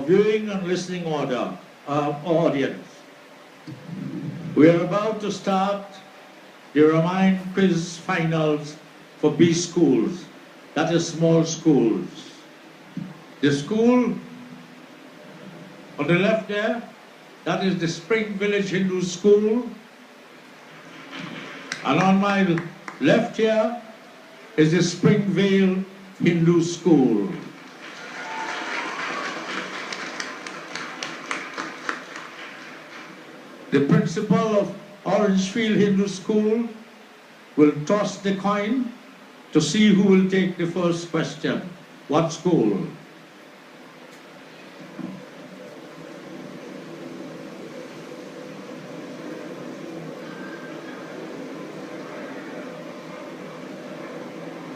viewing and listening audience. We are about to start the Ramayan quiz finals for B schools, that is small schools. The school on the left there, that is the Spring Village Hindu School. And on my left here is the Springvale Hindu School. The principal of Orangefield Hindu School will toss the coin to see who will take the first question. What school?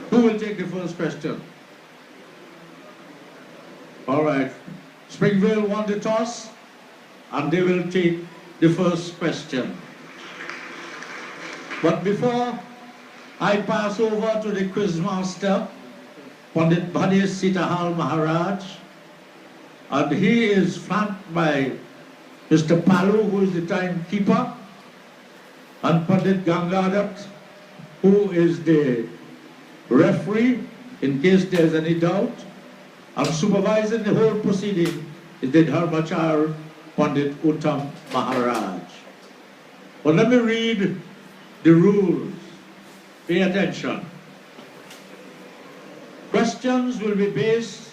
Who will take the first question? All right. Springvale won the toss, and they will take the first question. But before I pass over to the quizmaster, Pandit Bhadis Sitahal Maharaj, and he is flanked by Mr. Palu, who is the timekeeper, and Pandit Gangadat, who is the referee, in case there's any doubt, and supervising the whole proceeding is the Dharmachar Pandit Uttam Maharaj. But let me read the rules. Pay attention. Questions will be based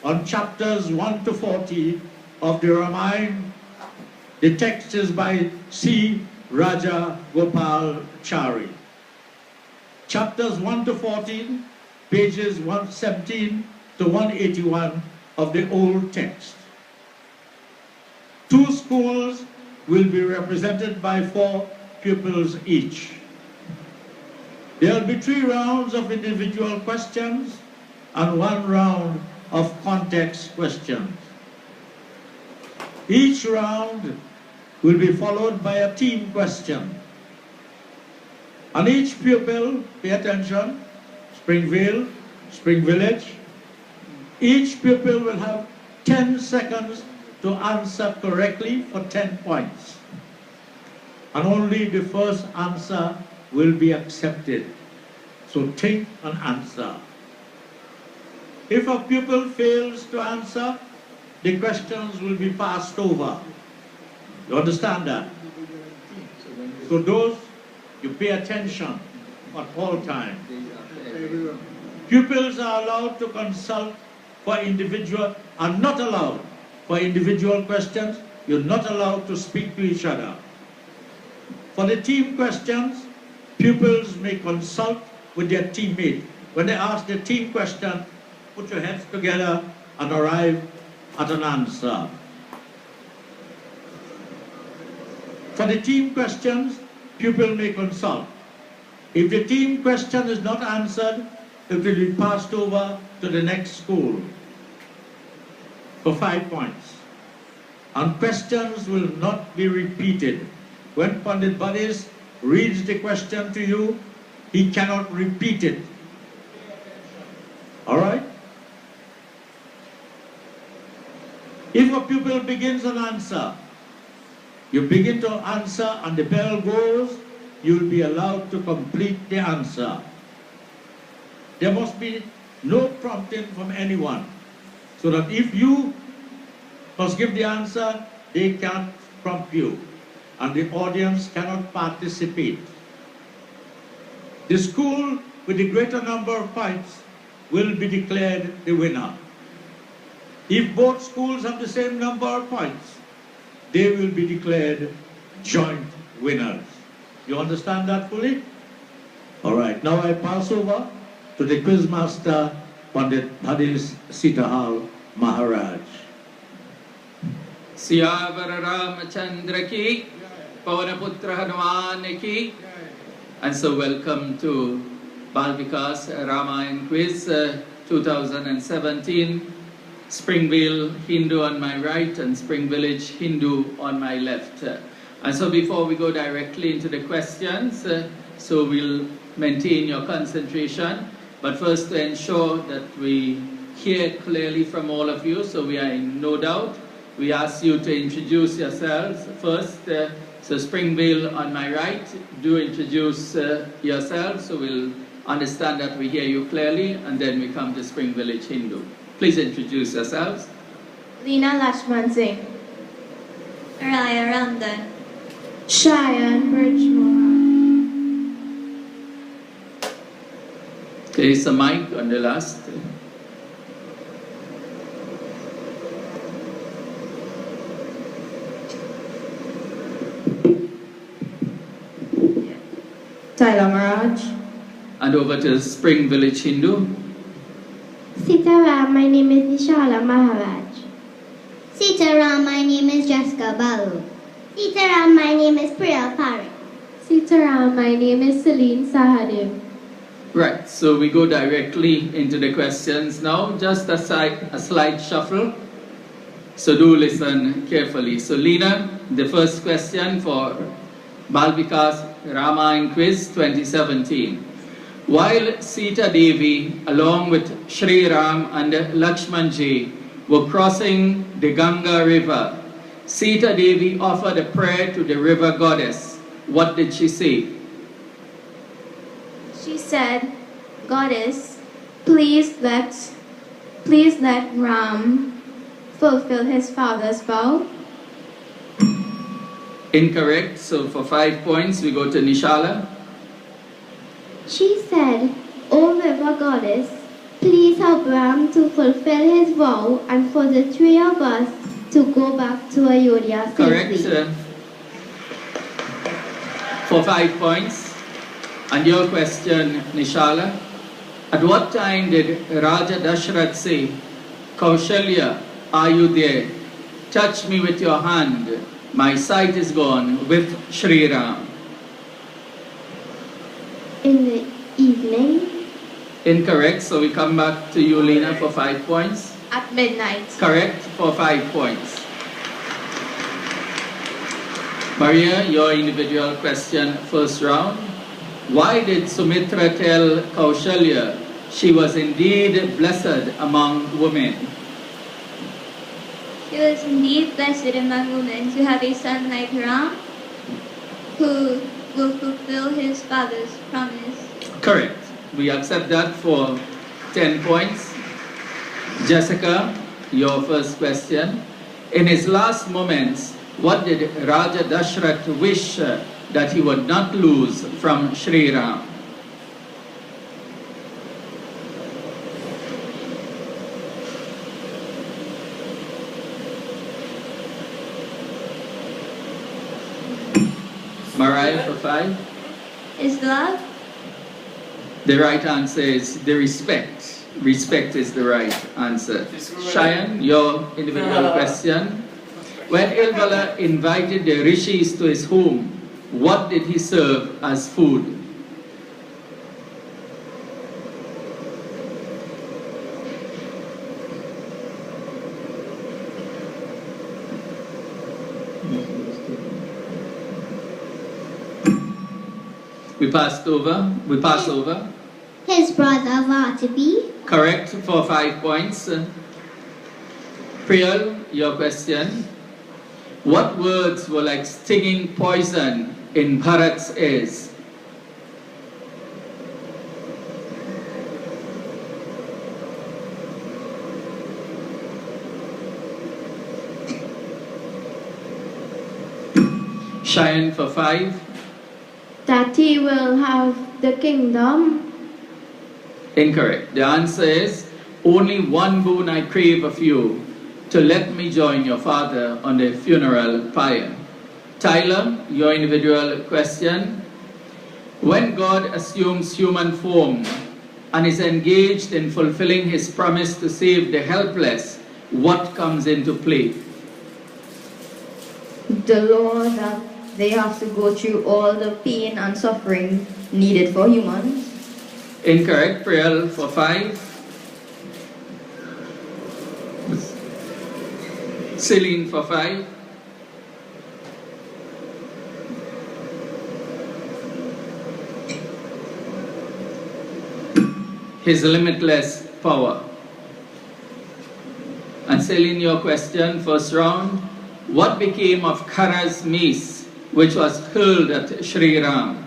on chapters 1 to 40 of the Ramayan. The text is by C. Raja Gopal Chari. Chapters 1 to 14, pages 117 to 181 of the old text. 2 schools will be represented by 4 pupils each. There will be 3 rounds of individual questions and 1 round of context questions. Each round will be followed by a team question. And each pupil, pay attention, Springvale, Spring Village, each pupil will have 10 seconds to answer correctly for 10 points. And only the first answer will be accepted. So think and answer. If a pupil fails to answer, the questions will be passed over. You understand that? So those, you pay attention at all times. Pupils are allowed to consult for individual, are not allowed for individual questions. You're not allowed to speak to each other. For the team questions, pupils may consult with their teammate. When they ask the team question, put your heads together and arrive at an answer. For the team questions, pupil may consult. If the team question is not answered, it will be passed over to the next school for 5 points. And questions will not be repeated. When Pandit Bhadis reads the question to you, he cannot repeat it. All right? If a pupil begins an answer, you begin to answer and the bell goes, you will be allowed to complete the answer. There must be no prompting from anyone, so that if you must give the answer, they can't prompt you, and the audience cannot participate. The school with the greater number of points will be declared the winner. If both schools have the same number of points, they will be declared joint winners. You understand that fully? All right, now I pass over to the quizmaster, Pandit Bhadis Sitahal Maharaj. Siyavara Ramachandra ki, Pavanaputra Hanuman ki. And so welcome to Baal Vikas Ramayan Quiz 2017. Springvale Hindu on my right and Spring Village Hindu on my left. And so before we go directly into the questions, so we'll maintain your concentration, but first to ensure that we hear it clearly from all of you, so we are in no doubt. We ask you to introduce yourselves first. So Springville on my right, do introduce yourselves so we'll understand that we hear you clearly, and then we come to Spring Village Hindu. Please introduce yourselves. Lena Lachman Singh. Raya Ramdan. Cheyenne Birchmore. Okay, so Mike on the last. Tyler Maraj. And over to Spring Village Hindu. Sitaram, my name is Nishala Maharaj. Sitaram, my name is Jessica Balu. Sitaram, my name is Priya Parik. Sitaram, my name is Celine Sahadev. Right, so we go directly into the questions now. Just a slight shuffle. So do listen carefully. So Lena, the first question for Baal Vikas Ramayan Quiz 2017. While Sita Devi, along with Shri Ram and Lakshmanji, were crossing the Ganga river, Sita Devi offered a prayer to the river goddess. What did she say? She said, Goddess, please let Ram fulfill his father's vow. Incorrect. So for 5 points, we go to Nishala. She said, O river goddess, please help Ram to fulfill his vow and for the three of us to go back to Ayodhya Correct. safely. For 5 points. And your question, Nishala. At what time did Raja Dashrath say, Kaushalya, are you there? Touch me with your hand. My sight is gone with Shri Ram. In the evening. Incorrect. So we come back to you, Lena, for 5 points. At midnight. Correct for 5 points. Maria, your individual question, first round. Why did Sumitra tell Kaushalya she was indeed blessed among women? She was indeed blessed among women to have a son like Ram, who will fulfill his father's promise. Correct. We accept that for 10 points. Jessica, your first question. In his last moments, what did Raja Dashrath wish that he would not lose from Shri Ram? Mariah for 5. His love? The right answer is the respect. Respect is the right answer. Cheyenne, your individual question. When Ilvala invited the rishis to his home, what did he serve as food? We pass over. His brother Vatapi. Correct for 5 points. Priyal, your question. What words were like stinging poison in Bharat's ears? Cheyenne for 5. That he will have the kingdom. Incorrect. The answer is, only one boon I crave of you, to let me join your father on the funeral pyre. Tyler, your individual question. When God assumes human form and is engaged in fulfilling his promise to save the helpless, what comes into play? The law that they have to go through all the pain and suffering needed for humans. Incorrect. Priyal for 5. Celine for 5. His limitless power. And Celine, your question, first round. What became of Khara's mace, which was hurled at Sri Ram?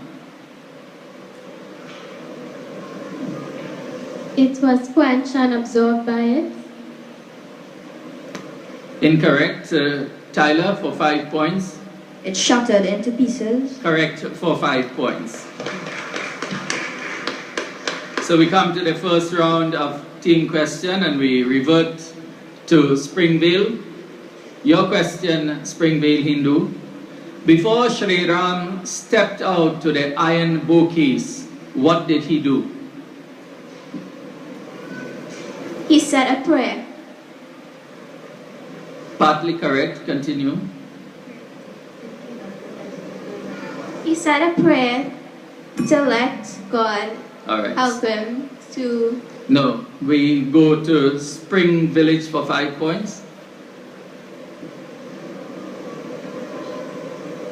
It was quenched and absorbed by it. Incorrect. Tyler, for 5 points. It shattered into pieces. Correct, for 5 points. So we come to the first round of team question and we revert to Springvale. Your question, Springvale Hindu. Before Sri Ram stepped out to the iron bogies, what did he do? He said a prayer. Partly correct, continue. He said a prayer to let God All right. help him to... No, we go to Spring Village for 5 points.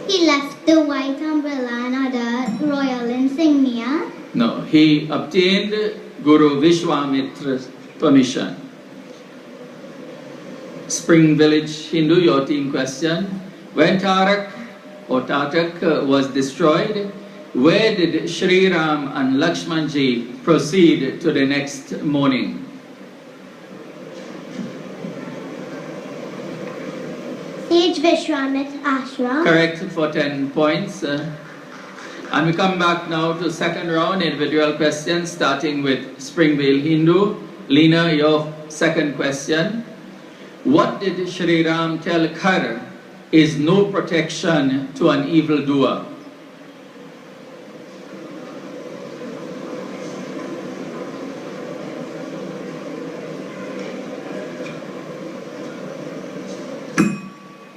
He left the white umbrella and other royal insignia. No, he obtained Guru Vishwamitra's permission. Spring Village Hindu, your team question. When Tarak was destroyed, where did Sri Ram and Lakshmanji proceed to the next morning? Sage Vishwamitra Ashram. Correct for 10 points. And we come back now to second round, individual questions, starting with Springvale Hindu. Lena, your second question. What did Sri Ram tell Khar is no protection to an evildoer?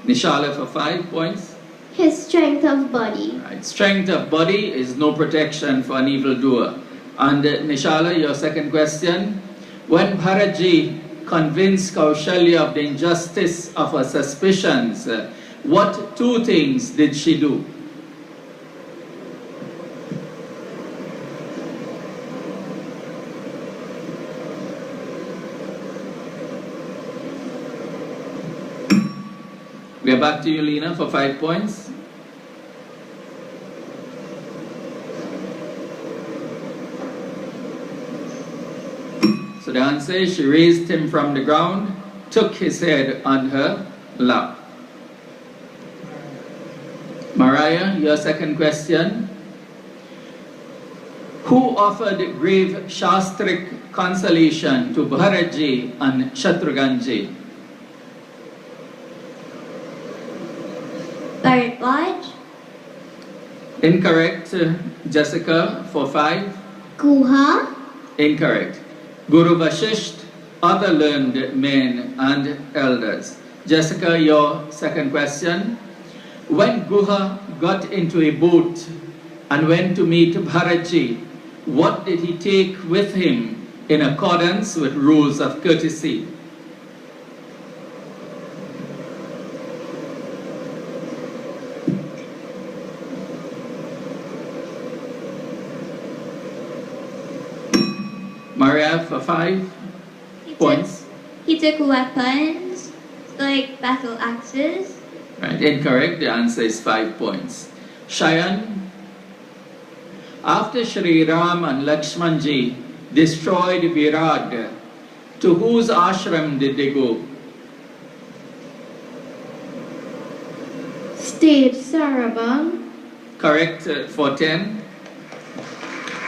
Nishala for 5 points. His strength of body. Right. Strength of body is no protection for an evildoer. And Nishala, your second question. When Bharatji convinced Kaushalya of the injustice of her suspicions, what two things did she do? We are back to you, Lena, for 5 points. So the answer is she raised him from the ground, took his head on her lap. Mariah, your second question. Who offered grave Shastric consolation to Bharatji and Shatrughanji? Bharadwaj. Incorrect. Jessica for 5. Guha. Incorrect. Guru Vashisht, other learned men and elders. Jessica, your second question. When Guha got into a boat and went to meet Bharatji, what did he take with him in accordance with rules of courtesy? Maria for 5 points. He took weapons, like battle axes. Right, incorrect. The answer is 5 points. Shayan, after Sri Ram and Lakshmanji destroyed Virag, to whose ashram did they go? Stayed Sarabang. Correct for 10.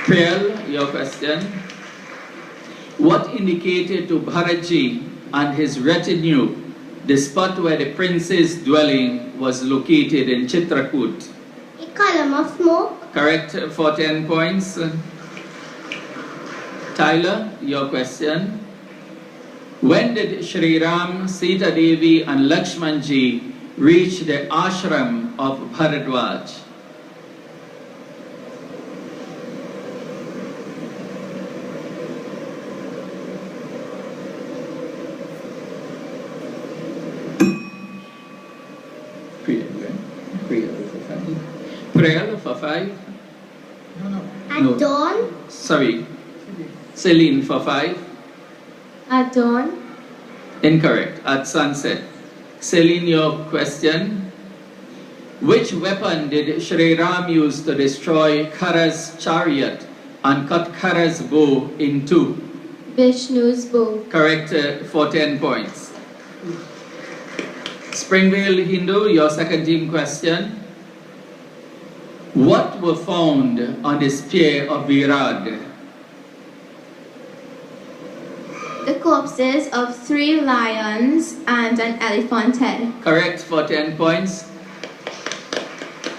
Priyal, your question. What indicated to Bharatji and his retinue the spot where the prince's dwelling was located in Chitrakoot? A column of smoke. Correct for 10 points. Tyler, your question. When did Sri Ram, Sita Devi and Lakshmanji reach the ashram of Bharadwaj? Prayal for 5. At dawn. Sorry. Celine for 5. At dawn. Incorrect. At sunset. Celine, your question. Which weapon did Shri Ram use to destroy Khara's chariot and cut Khara's bow in two? Vishnu's bow. Correct, for 10 points. Springvale Hindu, your second team question. What were found on the spear of Virad? The corpses of 3 lions and an elephant head. Correct, for 10 points.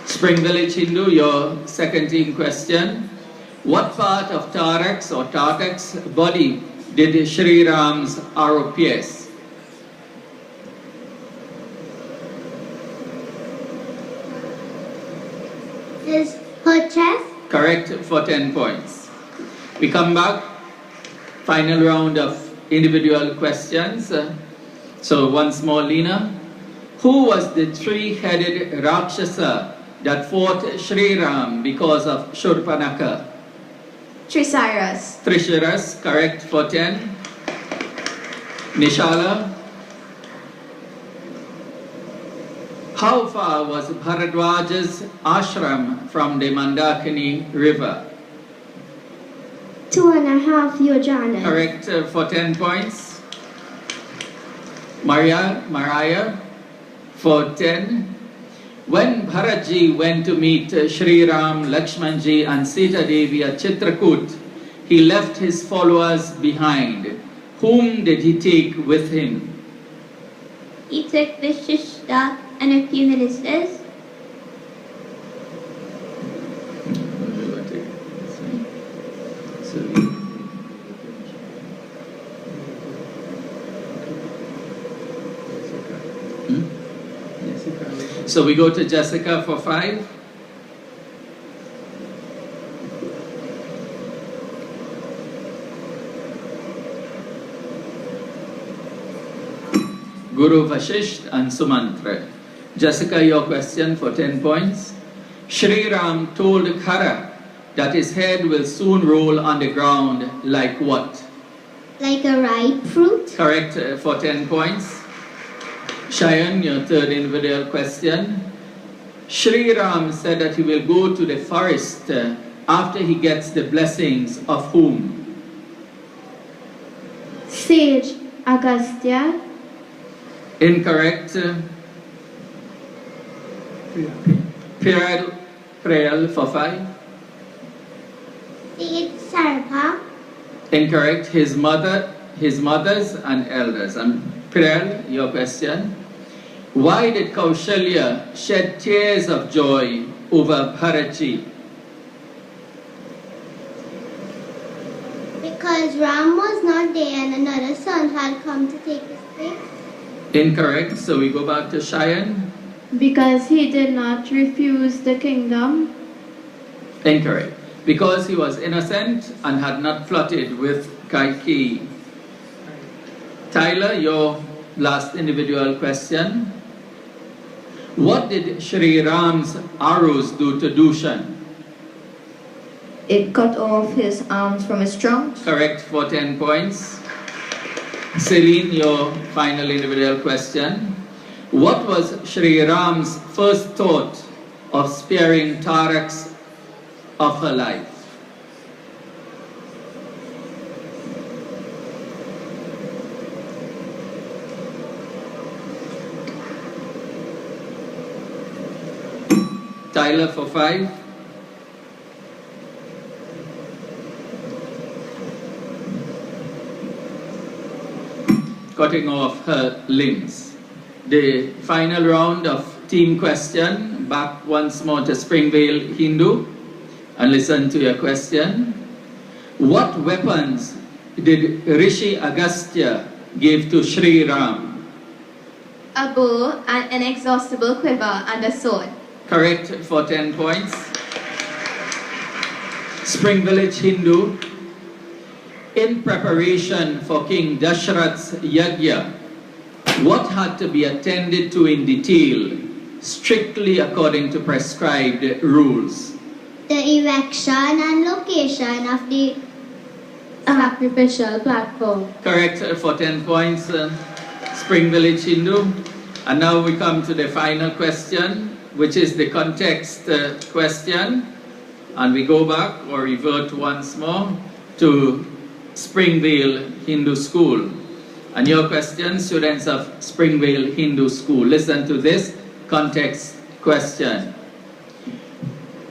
Spring Village Hindu, your second team question. What part of Tarak's body did Shri Ram's arrow pierce? Her chest. Correct, for 10 points. We come back. Final round of individual questions. So once more, Lena. Who was the 3-headed Rakshasa that fought Shri Ram because of Shurpanaka? Trisaras. Trisharas, correct, for 10. Nishala. How far was Bharadwaja's ashram from the Mandakini river? 2.5 yojanas. Correct, for 10 points. Mariah, for 10. When Bharatji went to meet Shri Ram, Lakshmanji and Sita Devi at Chitrakoot, he left his followers behind. Whom did he take with him? He took the Shishta and a few ministers. So we go to Jessica for 5. Guru Vashisht and Sumantra. Jessica, your question for 10 points. Shri Ram told Khara that his head will soon roll on the ground like what? Like a ripe fruit. Correct, for 10 points. Shayan, your third individual question. Shri Ram said that he will go to the forest after he gets the blessings of whom? Sage Agastya. Incorrect. Prayal for 5. Sage Sarpa. Incorrect. His mothers and elders. Prayal, your question. Why did Kaushalya shed tears of joy over Bharatji? Because Ram was not there and another son had come to take his place. Incorrect. So we go back to Shayan. Because he did not refuse the kingdom. Incorrect. Because he was innocent and had not plotted with Kaikeyi. Tyler, your last individual question. What did Shri Ram's arrows do to Dushan? It cut off his arms from his trunk. Correct, for 10 points. Celine, your final individual question. What was Shri Ram's first thought of sparing Tarak's of her life? Tyler for 5. Cutting off her limbs. The final round of team question. Back once more to Springvale Hindu and listen to your question. What weapons did Rishi Agastya give to Shri Ram? A bow, an inexhaustible quiver, and a sword. Correct, for 10 points. Spring Village Hindu. In preparation for King Dashrath's yajna, what had to be attended to in detail, strictly according to prescribed rules? The erection and location of the Sacrificial platform. Correct, for 10 points. Spring Village Hindu. And now we come to the final question, which is the context question. And we go back or revert once more to Springvale Hindu School. And your question, students of Springvale Hindu School, listen to this context question.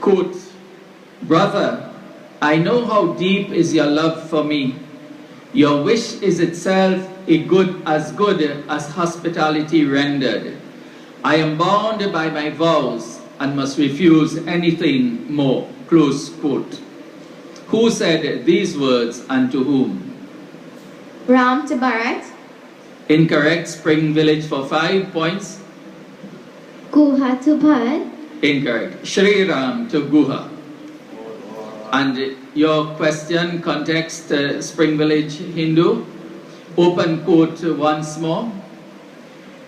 Quote, "Brother, I know how deep is your love for me. Your wish is itself good as hospitality rendered. I am bound by my vows and must refuse anything more." Close quote. Who said these words and to whom? Ram to Bharat. Incorrect. Spring Village for 5 points. Guha to Bharat. Incorrect. Shri Ram to Guha. And your question, context, Spring Village Hindu. Open quote once more.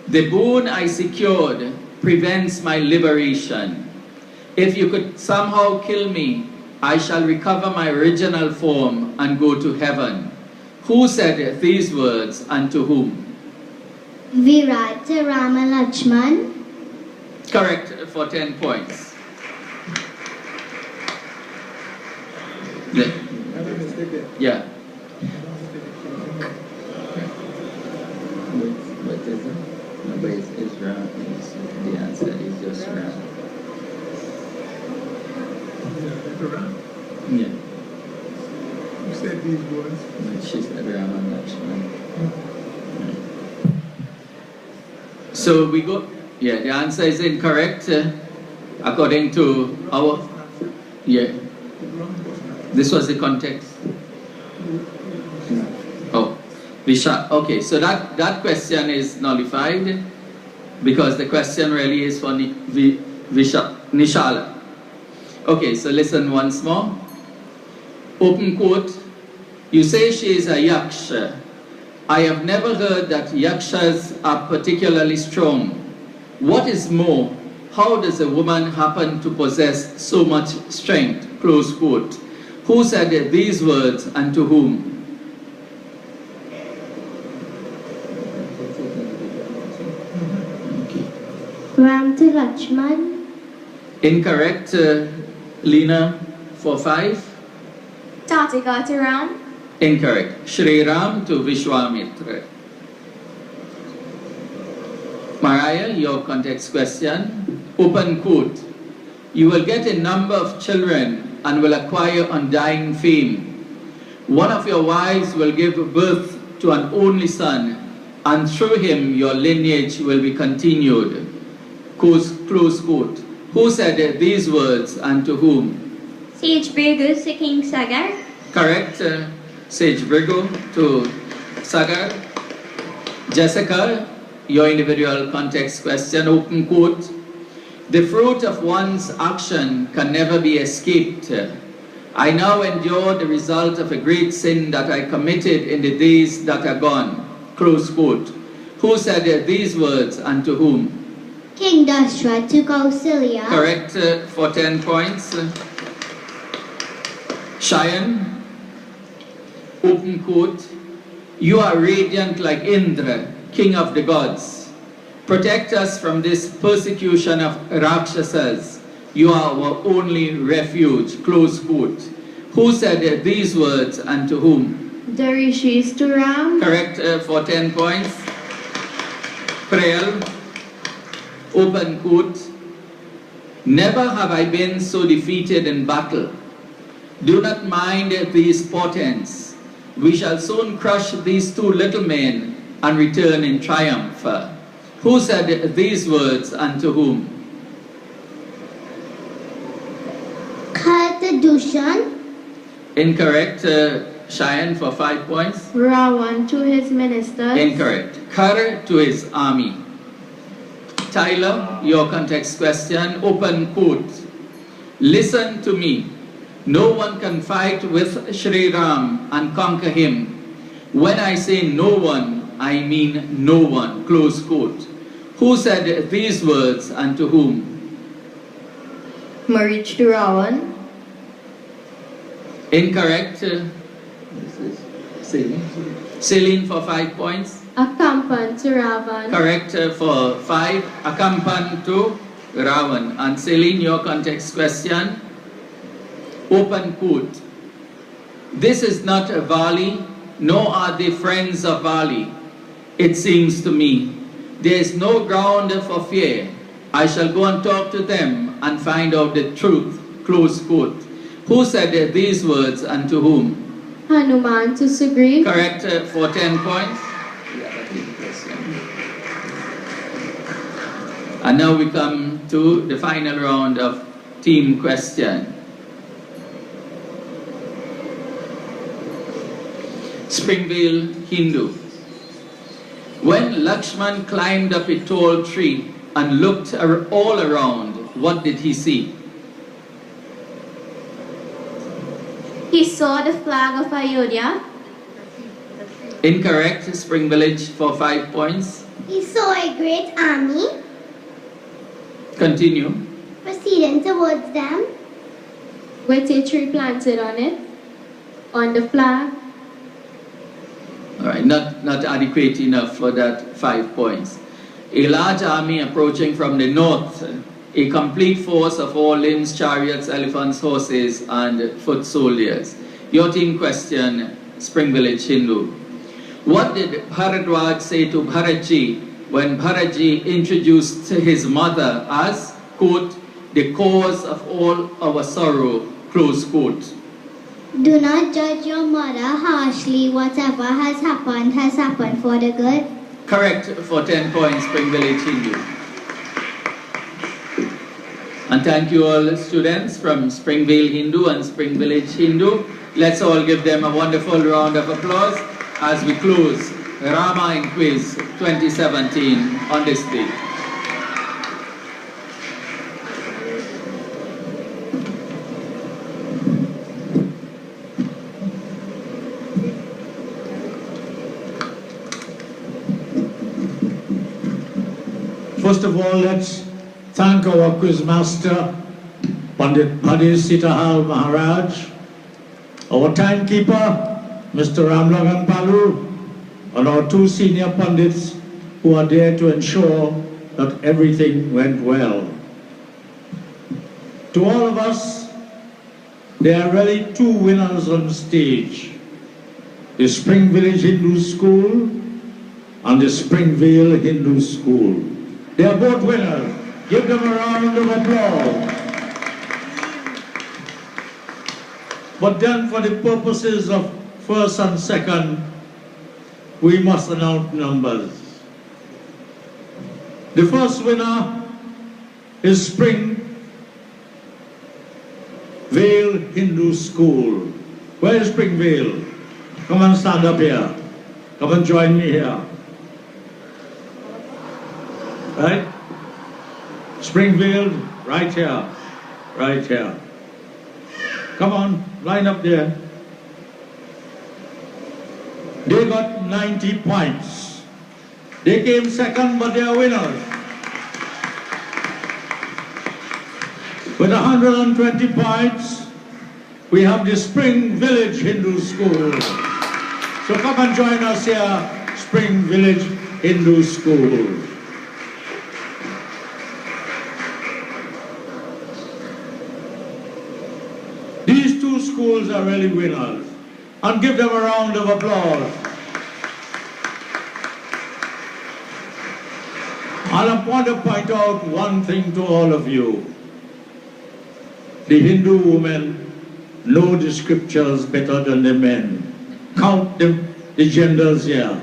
"The boon I secured prevents my liberation. If you could somehow kill me, I shall recover my original form and go to heaven." Who said these words and to whom? Virat to Rama Lakshman. Correct for 10 points. Yeah. What is it? No, but it's Ram. The answer is just Ram. Yeah. Who said these words? She said Ram and Lakshman. So we go, yeah, the answer is incorrect according to our, yeah. This was the context. Oh, Visha, okay, so that question is nullified because the question really is for Nishala. Okay, so listen once more. Open quote. "You say she is a yaksha. I have never heard that yakshas are particularly strong. What is more, how does a woman happen to possess so much strength?" Close quote. Who said these words and to whom? Ram to Lakshman. Incorrect. Lena for 5. Tatika to Ram. Incorrect. Shri Ram to Vishwamitra. Mariah, your context question. Open quote. "You will get a number of children and will acquire undying fame. One of your wives will give birth to an only son, and through him your lineage will be continued." Close quote. Who said these words and to whom? Sage Virgus to King Sagar. Correct. Sage Virgo to Sagar. Jessica, your individual context question. Open quote. "The fruit of one's action can never be escaped. I now endure the result of a great sin that I committed in the days that are gone." Close quote. Who said these words and to whom? King Dashrath to Kausalya. Correct for 10 points. Cheyenne, open quote. "You are radiant like Indra, king of the gods. Protect us from this persecution of Rakshasas. You are our only refuge." Close quote. Who said these words and to whom? The Rishis to Ram. Correct for 10 points. Prayal, open quote. "Never have I been so defeated in battle. Do not mind these portents. We shall soon crush these two little men and return in triumph." Who said these words and to whom? Kar to Dushan. Incorrect. Cheyenne for 5 points. Ravan to his ministers. Incorrect. Kar to his army. Tyler, your context question. Open quote. "Listen to me. No one can fight with Shri Ram and conquer him. When I say no one, I mean no one." Close quote. Who said these words and to whom? Marich to Ravan. Incorrect. This is Celine. Celine for 5 points. Akampan to Ravan. Correct for 5. Akampan to Ravan. And Celine, your context question. Open quote. This is not a valley, nor are they friends of valley. It seems to me. There is no ground for fear. I shall go and talk to them and find out the truth. Close quote. Who said these words and to whom? Hanuman to Sugriv. Correct for 10 points. And now we come to the final round of team question. Springvale Hindu. When Lakshman climbed up a tall tree and looked all around, what did he see? He saw the flag of Ayodhya. Incorrect. Spring Village for 5 points. He saw a great army Continue. proceeding towards them. With a tree planted on it. On the flag. All right, not adequate enough for that 5 points. A large army approaching from the north, a complete force of all limbs, chariots, elephants, horses, and foot soldiers. Your team question, Spring Village Hindu. What did Bharadwaj say to Bharatji when Bharatji introduced his mother as, quote, the cause of all our sorrow, close quote? Do not judge your mother harshly. Whatever has happened for the good. Correct for 10 points, Spring Village Hindu. And thank you all students from Springvale Hindu and Spring Village Hindu. Let's all give them a wonderful round of applause as we close Ramayan Quiz 2017 on this day. First of all, let's thank our quizmaster, Pandit Bhadi Sitahal Maharaj, our timekeeper, Mr. Ramlagan Palu, and our 2 senior pundits who are there to ensure that everything went well. To all of us, there are really 2 winners on stage, the Spring Village Hindu School and the Springvale Hindu School. They are both winners. Give them a round of applause. But then for the purposes of first and second, we must announce numbers. The first winner is Springvale Hindu School. Where is Springvale? Come and stand up here. Come and join me here. Right? Springvale, right here. Right here. Come on, line up there. They got 90 points. They came second, but they are winners. With 120 points, we have the Spring Village Hindu School. So come and join us here, Spring Village Hindu School. These 2 schools are really winners. And give them a round of applause. And I want to point out one thing to all of you. The Hindu women know the scriptures better than the men. Count the genders here.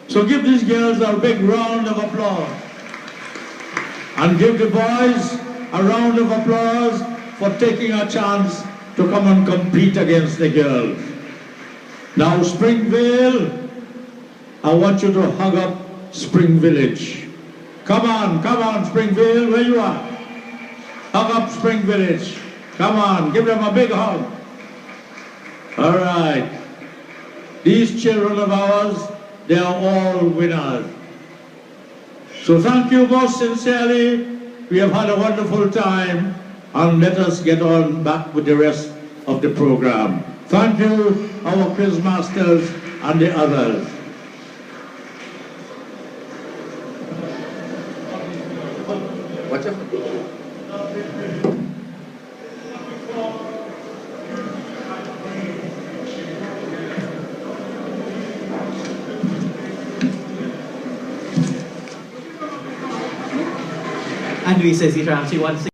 So give these girls a big round of applause. And give the boys a round of applause for taking a chance to come and compete against the girls. Now Springvale, I want you to hug up Spring Village. Come on, Springvale, where you are? Hug up Spring Village. Come on, give them a big hug. All right. These children of ours, they are all winners. So thank you most sincerely. We have had a wonderful time, and let us get on back with the rest of the program. Thank you, our quiz masters and the others. Watch out. And we says it actually once